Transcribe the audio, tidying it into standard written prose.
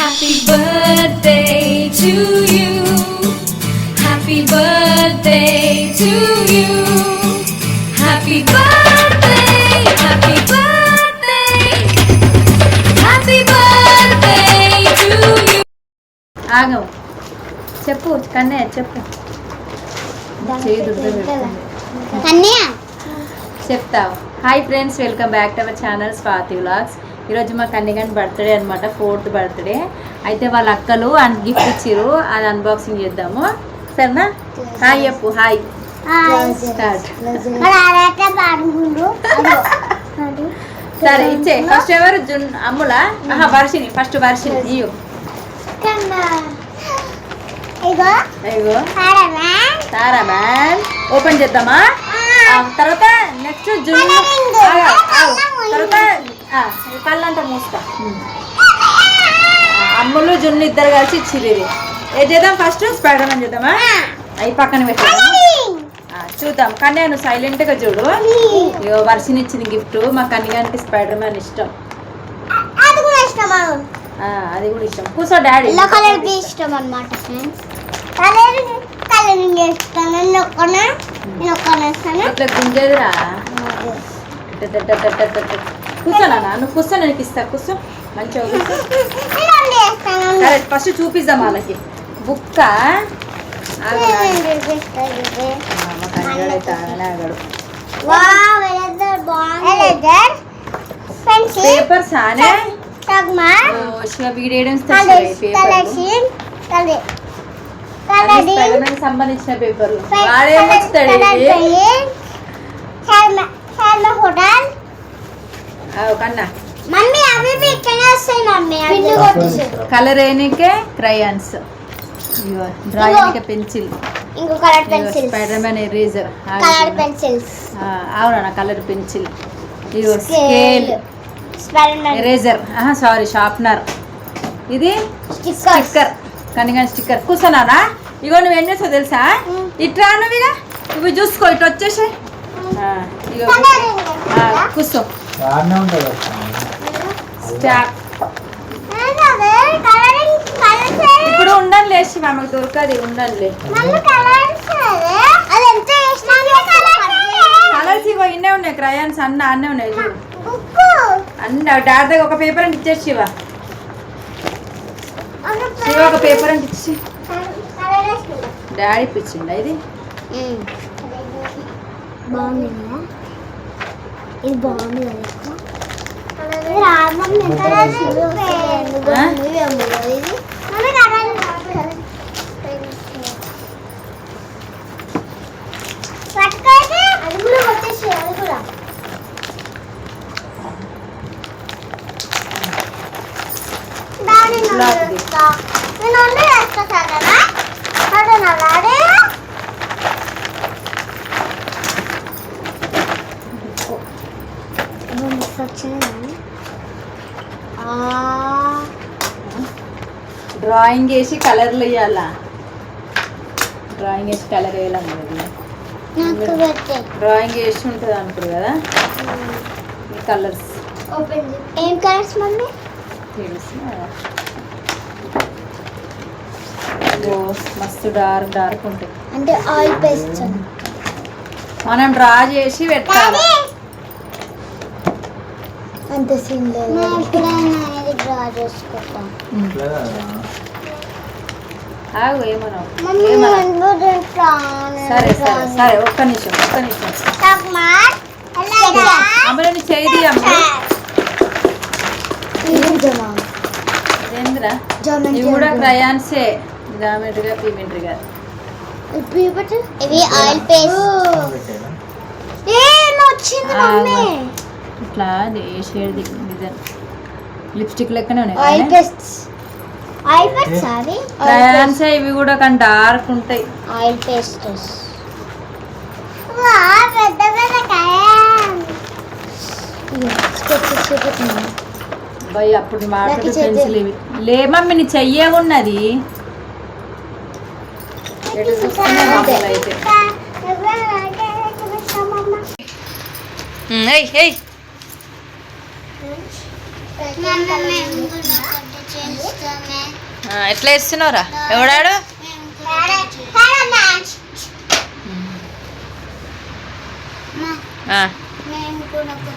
Happy birthday to you. Happy birthday to you. Happy birthday. Happy birthday. Happy birthday to you. ఆగం చెప్పు కన్నయ్య చెప్పు కన్నయ్య చెప్తావు. Hi friends, welcome back to our channel Swathi vlogs. ఈరోజు మా కన్యగాని birthday అనమాట, 4th birthday. అయితే వాళ్ళ అక్కలు గిఫ్ట్ ఇచ్చిర్రు, అది అన్బాక్సింగ్ చేద్దాము సరేనా? హాయ్ చెప్పు. Hi start. సరే ఇచ్చే. ఫస్ట్ ఎవరు? అమ్ములా? వర్షిని. ఫస్ట్ వర్షిని ఇయ్యు. అయ్యో సారా మ్యాన్. ఓపెన్ చేద్దామా? తర్వాత నెక్స్ట్ తర్వాత కళ్ళంతా మూస్తా. అమ్ములు జున్ను ఇద్దరు కలిసి ఇచ్చిర్రు. ఇది ఏది చేద్దాం? ఫస్ట్ స్పైడర్ మ్యాన్ చేద్దామా? అవి పక్కన పెట్టాము, చూద్దాం. కానీ నువ్వు సైలెంట్గా చూడు. ఇగో వర్షిని ఇచ్చింది గిఫ్ట్. మా కన్యగానికి స్పైడర్ మ్యాన్ ఇష్టం. అది కూడా ఇష్టం. కూర్చో డాడీ. ఇష్టం అన్నమాట ఫ్రెండ్స్. కలరింగ్ చేస్తాను. ఇట్లా గుంజేదిరా. కూర్చోనా? నువ్వు కూర్చో, నేను ఇస్తా. కూర్చో మంచిగా కూర్చో. సరే ఫస్ట్ చూపిద్దాం వాళ్ళకి. బుక్క పేపర్స్ ఆనే వీడియో సంబంధించిన పేపర్లు. వాడేమొస్తాడు కన్నా. కలర్ వేయనికే crayons, drawing pencil, spider man eraser, అవునా కలర్ పెన్సిల్, ఇగో స్కేల్, ఎరేజర్, సారీ షార్ప్నర్, ఇది స్టిక్కర్, కనిగా స్టిక్కర్. కూర్చున్నానా? ఇగో నువ్వు ఏం చేస్తావు తెలుసా? ఇట్రా నువ్వు. ఇవి చూసుకో, ఇటు వచ్చేసి ఇగో కూర్చో. ఇప్పుడు ఉండని లేచి మామకు దొరకది. ఉండనులే కలర్స్ ఇగో ఇన్నే ఉన్నాయి. క్రయాన్స్ అన్నీ ఉన్నాయి చూడు. అన్నీ డాడీ దగ్గర ఒక పేపర్ అంటే ఇచ్చేసి శివ ఒక పేపర్ అంటే ఇచ్చి డాడీ ఇప్పించిండా? ఇది బాగుంది కదా? ఇది బాగుంది కదా? డ్రాయింగ్ వేసి కలర్లు వేయాలా? డ్రాయింగ్ వేసి కలర్ వేయాలన్నది. డ్రాయింగ్ వేసి ఉంటుంది అనుకోరు కదా. ఈ కలర్స్ ఏం కలర్స్ మమ్మీ? తెలుసు. మస్తు డార్క్ ఉంటాయి. అంటే ఆయిల్ పేస్ట్ మనం డ్రా చేసి పెట్టాలి. అంత సీన్ లేదు. డ్రా చేసుకుంటాం. సరే సరే సరే ఒక్క నిమిషం అమ్మని చేయి. అమ్మేంద్రా ఇవి కూడా క్రయాన్సే, జామెట్రీగా పీమెంట్రీగా. ఇవి ఆయిల్ పేస్ట్. ఇట్లా షేడ్ డిజైన్ లిప్స్టిక్ లెక్కనే ఉన్నాయి. ఆయిల్ పేస్ట్ అవి క్రయాన్సే. ఇవి కూడా కానీ డార్క్ ఉంటాయి. ఆయిల్ పేస్ట్ భయ్ అప్పుడు మార్కెట్ పెన్సిల్ ఇవి లే మమ్మీ. నీ చెయ్యే ఉన్నది అయితే. ఎట్లా వేస్తున్నావురా ఎవడాడు మేము కూడా